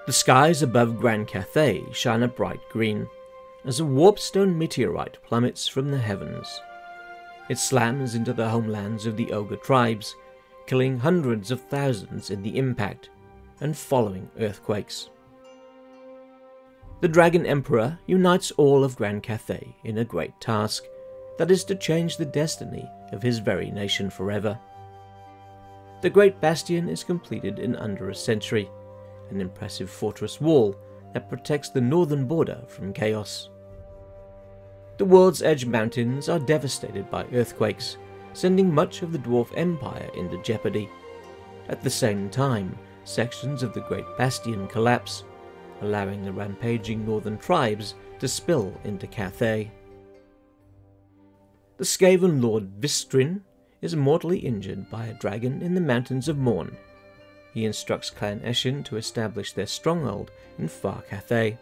The skies above Grand Cathay shine a bright green, as a Warpstone Meteorite plummets from the heavens. It slams into the homelands of the Ogre tribes, killing hundreds of thousands in the impact and following earthquakes. The Dragon Emperor unites all of Grand Cathay in a great task, that is to change the destiny of his very nation forever. The Great Bastion is completed in under a century, an impressive fortress wall that protects the northern border from chaos. The World's Edge Mountains are devastated by earthquakes, sending much of the Dwarf Empire into jeopardy. At the same time, sections of the Great Bastion collapse, allowing the rampaging northern tribes to spill into Cathay. The Skaven Lord Vistrin is mortally injured by a dragon in the Mountains of Morn. He instructs Clan Eshin to establish their stronghold in far Cathay.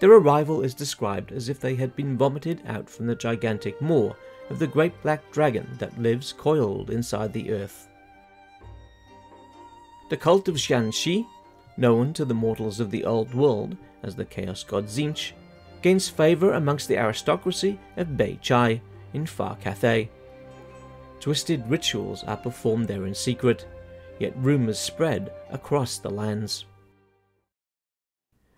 Their arrival is described as if they had been vomited out from the gigantic maw of the great black dragon that lives coiled inside the earth. The cult of Shanxi, known to the mortals of the old world as the Chaos God Tzeentch, gains favour amongst the aristocracy of Bei Chai in far Cathay. Twisted rituals are performed there in secret, yet rumours spread across the lands.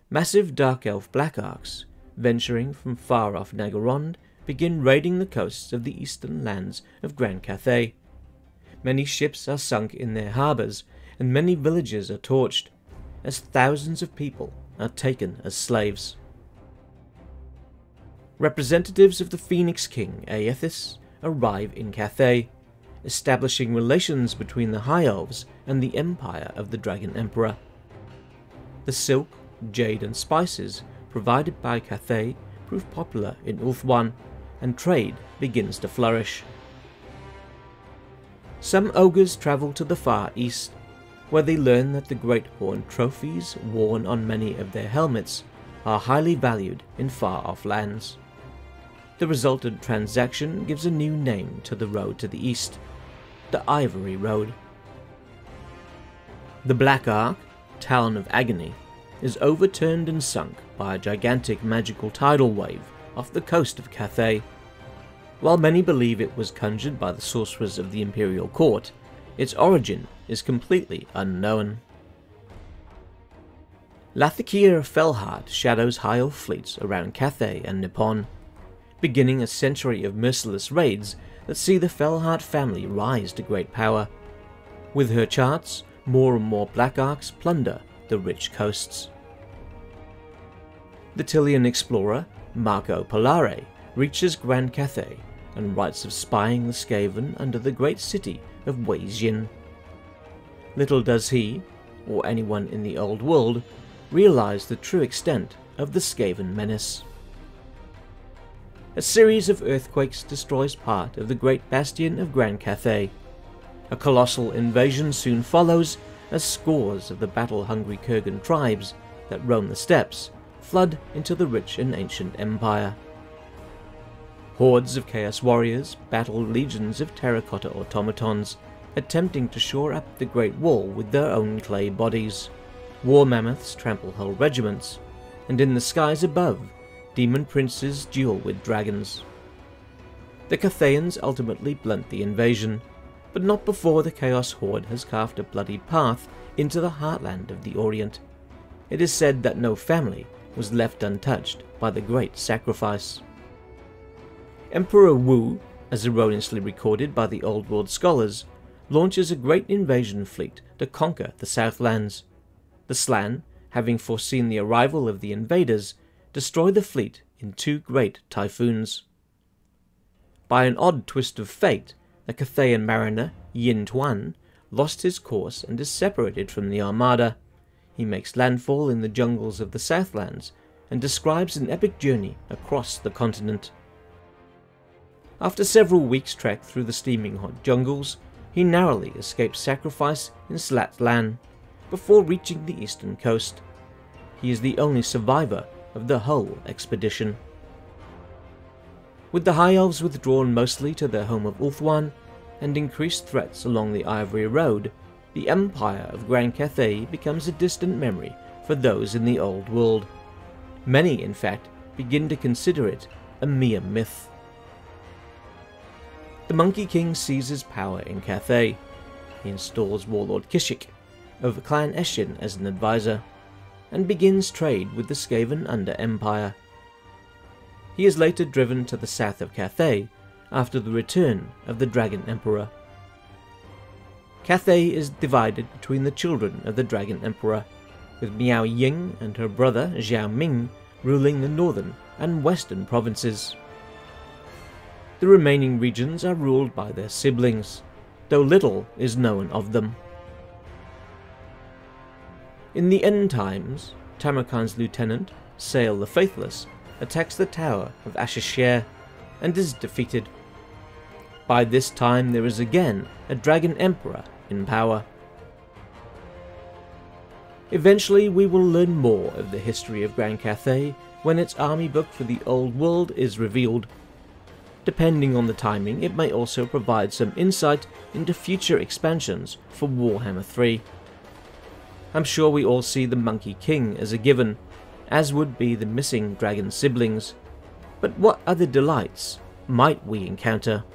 Massive Dark Elf Black Arcs, venturing from far off Nagarond, begin raiding the coasts of the eastern lands of Grand Cathay. Many ships are sunk in their harbours, and many villages are torched, as thousands of people are taken as slaves. Representatives of the Phoenix King, Aethys, arrive in Cathay, establishing relations between the High Elves and the Empire of the Dragon Emperor. The silk, jade and spices provided by Cathay prove popular in Ulthuan, and trade begins to flourish. Some ogres travel to the far east, where they learn that the great horn trophies worn on many of their helmets are highly valued in far-off lands. The resultant transaction gives a new name to the road to the east, the Ivory Road. The Black Ark, Town of Agony, is overturned and sunk by a gigantic magical tidal wave off the coast of Cathay. While many believe it was conjured by the sorcerers of the Imperial Court, its origin is completely unknown. Laithikir Fellheart shadows High Elf fleets around Cathay and Nippon, beginning a century of merciless raids that see the Fellheart family rise to great power. With her charts, more and more Black Arks plunder the rich coasts. The Tillian explorer, Marco Polare, reaches Grand Cathay and writes of spying the Skaven under the great city of Weijin. Little does he, or anyone in the old world, realise the true extent of the Skaven menace. A series of earthquakes destroys part of the Great Bastion of Grand Cathay. A colossal invasion soon follows, as scores of the battle-hungry Kurgan tribes that roam the steppes flood into the rich and ancient empire. Hordes of Chaos Warriors battle legions of terracotta automatons, attempting to shore up the Great Wall with their own clay bodies. War mammoths trample whole regiments, and in the skies above, demon princes duel with dragons. The Cathayans ultimately blunt the invasion, but not before the Chaos Horde has carved a bloody path into the heartland of the Orient. It is said that no family was left untouched by the great sacrifice. Emperor Wu, as erroneously recorded by the Old World scholars, launches a great invasion fleet to conquer the Southlands. The Slan, having foreseen the arrival of the invaders, destroy the fleet in 2 great typhoons. By an odd twist of fate, the Cathayan mariner Yin Tuan lost his course and is separated from the armada. He makes landfall in the jungles of the Southlands and describes an epic journey across the continent. After several weeks' trek through the steaming hot jungles, he narrowly escapes sacrifice in Slatlan before reaching the eastern coast. He is the only survivor of the whole expedition. With the High Elves withdrawn mostly to their home of Ulthuan, and increased threats along the Ivory Road, the Empire of Grand Cathay becomes a distant memory for those in the old world. Many, in fact, begin to consider it a mere myth. The Monkey King seizes power in Cathay. He installs Warlord Kishik of Clan Eshin as an advisor, and begins trade with the Skaven Under Empire. He is later driven to the south of Cathay after the return of the Dragon Emperor. Cathay is divided between the children of the Dragon Emperor, with Miao Ying and her brother Xiao Ming ruling the northern and western provinces. The remaining regions are ruled by their siblings, though little is known of them. In the end times, Tamarkan's lieutenant, Sayl the Faithless, attacks the tower of Ashashir and is defeated. By this time there is again a Dragon Emperor in power. Eventually we will learn more of the history of Grand Cathay when its army book for the old world is revealed. Depending on the timing, it may also provide some insight into future expansions for Warhammer 3. I'm sure we all see the Monkey King as a given, as would be the missing dragon siblings, but what other delights might we encounter?